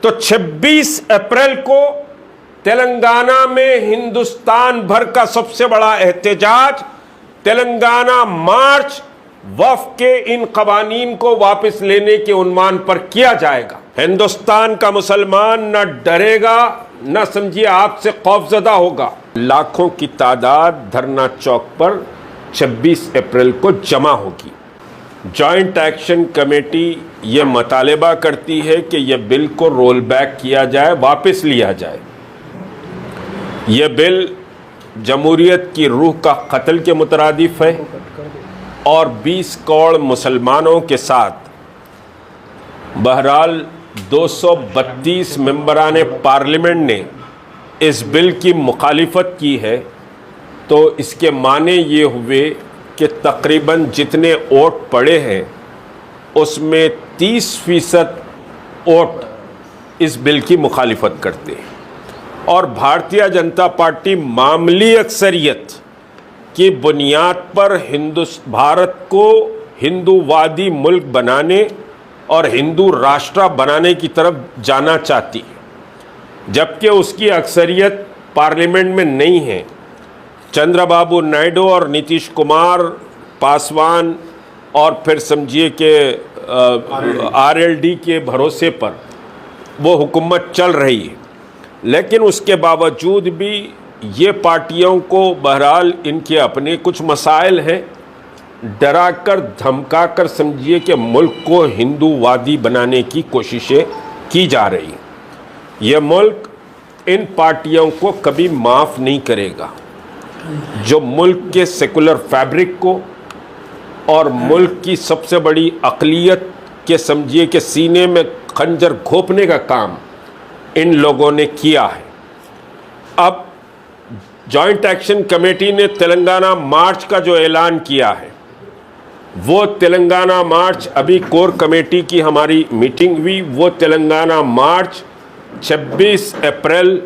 तो 26 अप्रैल को तेलंगाना में हिंदुस्तान भर का सबसे बड़ा एहतजाज तेलंगाना मार्च वक्फ के इन कवानीन को वापस लेने के उन्मान पर किया जाएगा। हिंदुस्तान का मुसलमान न डरेगा न समझिए आपसे खौफजदा होगा। लाखों की तादाद धरना चौक पर 26 अप्रैल को जमा होगी। जॉइंट एक्शन कमेटी ये मुतालबा करती है कि यह बिल को रोल बैक किया जाए, वापस लिया जाए। यह बिल जमहूरियत की रूह का कत्ल के मुतरादिफ है और 20 करोड़ मुसलमानों के साथ बहरहाल 232 मेंबरान पार्लियामेंट ने इस बिल की मुखालिफत की है। तो इसके माने ये हुए कि तकरीबन जितने वोट पड़े हैं उसमें 30% वोट इस बिल की मुखालिफत करते हैं और भारतीय जनता पार्टी मामूली अक्सरियत की बुनियाद पर भारत को हिंदूवादी मुल्क बनाने और हिंदू राष्ट्र बनाने की तरफ जाना चाहती है, जबकि उसकी अक्सरियत पार्लियामेंट में नहीं है। चंद्रबाबू नायडू और नीतीश कुमार, पासवान और फिर समझिए कि आरएलडी के भरोसे पर वो हुकूमत चल रही है। लेकिन उसके बावजूद भी ये पार्टियों को बहरहाल इनके अपने कुछ मसाइल हैं, डरा कर धमका कर समझिए कि मुल्क को हिंदूवादी बनाने की कोशिशें की जा रही हैं। यह मुल्क इन पार्टियों को कभी माफ़ नहीं करेगा जो मुल्क के सेकुलर फैब्रिक को और मुल्क की सबसे बड़ी अक़लियत के समझिए कि सीने में खंजर घोंपने का काम इन लोगों ने किया है। अब जॉइंट एक्शन कमेटी ने तेलंगाना मार्च का जो ऐलान किया है, वो तेलंगाना मार्च, अभी कोर कमेटी की हमारी मीटिंग हुई, वो तेलंगाना मार्च 26 अप्रैल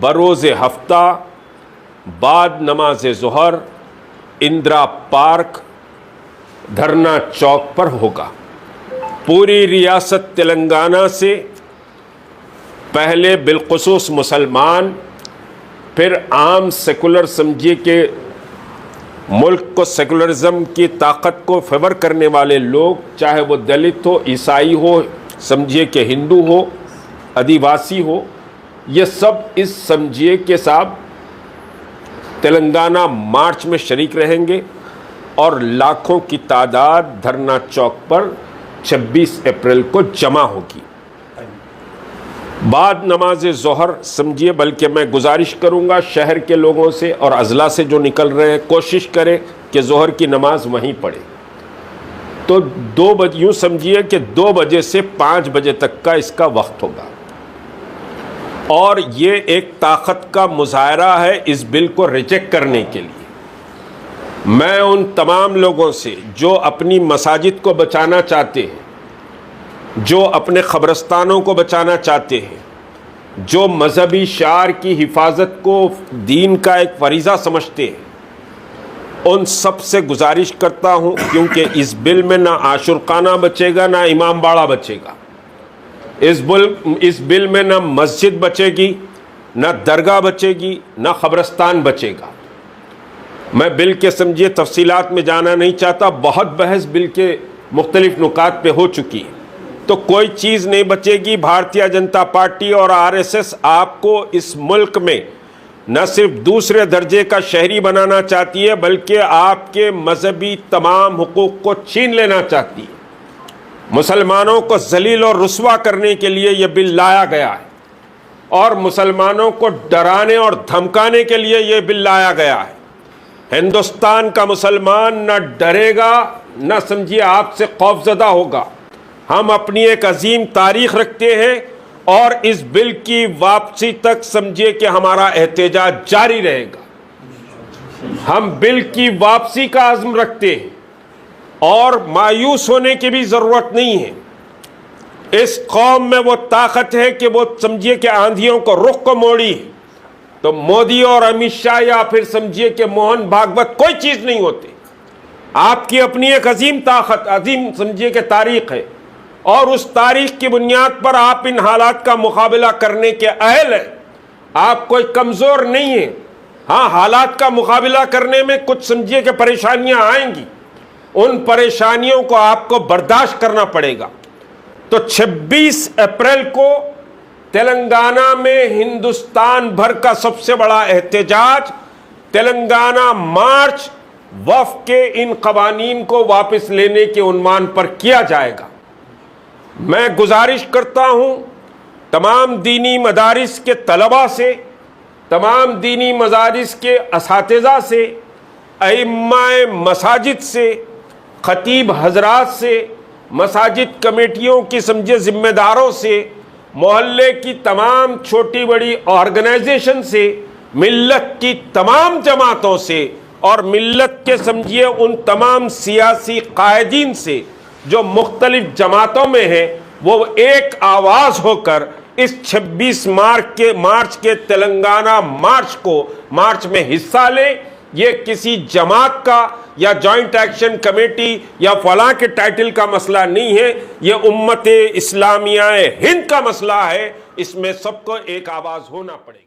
बरोज़ हफ्ता बाद नमाज ज़ोहर इंदिरा पार्क धरना चौक पर होगा। पूरी रियासत तेलंगाना से पहले बिलखुसूस मुसलमान, फिर आम सेकुलर समझिए कि मुल्क को सेकुलरिज्म की ताकत को फेवर करने वाले लोग, चाहे वो दलित हो, ईसाई हो, समझिए कि हिंदू हो, आदिवासी हो, ये सब इस समझिए के साथ तेलंगाना मार्च में शरीक रहेंगे और लाखों की तादाद धरना चौक पर 26 अप्रैल को जमा होगी। बाद नमाज ज़ोहर समझिए, बल्कि मैं गुजारिश करूंगा शहर के लोगों से और अजला से जो निकल रहे हैं, कोशिश करें कि ज़ोहर की नमाज वहीं पढ़े। तो 2 बजे, यूँ समझिए कि 2 बजे से 5 बजे तक का इसका वक्त होगा और ये एक ताकत का मुजाहरा है इस बिल को रिजेक्ट करने के लिए। मैं उन तमाम लोगों से जो अपनी मसाजिद को बचाना चाहते हैं, जो अपने क़ब्रिस्तानों को बचाना चाहते हैं, जो मजहबी शार की हिफाजत को दीन का एक फरीज़ा समझते हैं, उन सब से गुजारिश करता हूँ, क्योंकि इस बिल में ना आशुरखाना बचेगा ना इमाम बाड़ा बचेगा। इस बिल में ना मस्जिद बचेगी, ना दरगाह बचेगी, ना क़ब्रिस्तान बचेगा। मैं बिल के समझिए तफसीलात में जाना नहीं चाहता, बहुत बहस बिल के मुख्तलिफ नुकात पे हो चुकी है, तो कोई चीज़ नहीं बचेगी। भारतीय जनता पार्टी और आरएसएस आपको इस मुल्क में न सिर्फ दूसरे दर्जे का शहरी बनाना चाहती है, बल्कि आपके मजहबी तमाम हुकूक को छीन लेना चाहती है। मुसलमानों को जलील और रुस्वा करने के लिए यह बिल लाया गया है और मुसलमानों को डराने और धमकाने के लिए यह बिल लाया गया है। हिंदुस्तान का मुसलमान न डरेगा न समझिए आपसे खौफजदा होगा। हम अपनी एक अजीम तारीख रखते हैं और इस बिल की वापसी तक समझिए कि हमारा एहतजाज जारी रहेगा। हम बिल की वापसी का अज़्म रखते हैं और मायूस होने की भी ज़रूरत नहीं है। इस कौम में वो ताकत है कि वो समझिए कि आंधियों को रुख को मोड़ी, तो मोदी और अमित शाह या फिर समझिए कि मोहन भागवत कोई चीज़ नहीं होती। आपकी अपनी एक अजीम ताकत, अजीम समझिए कि तारीख है और उस तारीख की बुनियाद पर आप इन हालात का मुकाबला करने के अहल हैं। आप कोई कमजोर नहीं है। हाँ, हालात का मुकाबला करने में कुछ समझिए कि परेशानियां आएंगी, उन परेशानियों को आपको बर्दाश्त करना पड़ेगा। तो 26 अप्रैल को तेलंगाना में हिंदुस्तान भर का सबसे बड़ा एहतजाज, तेलंगाना मार्च, वक्फ के इन कवानीन को वापस लेने के उन्मान पर किया जाएगा। मैं गुजारिश करता हूं तमाम दीनी मदारिस के तलबा से, तमाम दीनी मदारिस के असातिज़ा से, अइम्माए मसाजिद से, खतीब हजरात से, मसाजिद कमेटियों की समझे जिम्मेदारों से, मोहल्ले की तमाम छोटी बड़ी ऑर्गेनाइजेशन से, मिल्लत की तमाम जमातों से और मिल्लत के समझिए उन तमाम सियासी कायदीन से जो मुख्तलिफ जमातों में हैं, वो एक आवाज़ होकर इस 26 मार्च के तेलंगाना मार्च में हिस्सा ले। ये किसी जमात का या जॉइंट एक्शन कमेटी या फलां के टाइटल का मसला नहीं है, ये उम्मत इस्लामिया हिंद का मसला है। इसमें सबको एक आवाज़ होना पड़ेगा।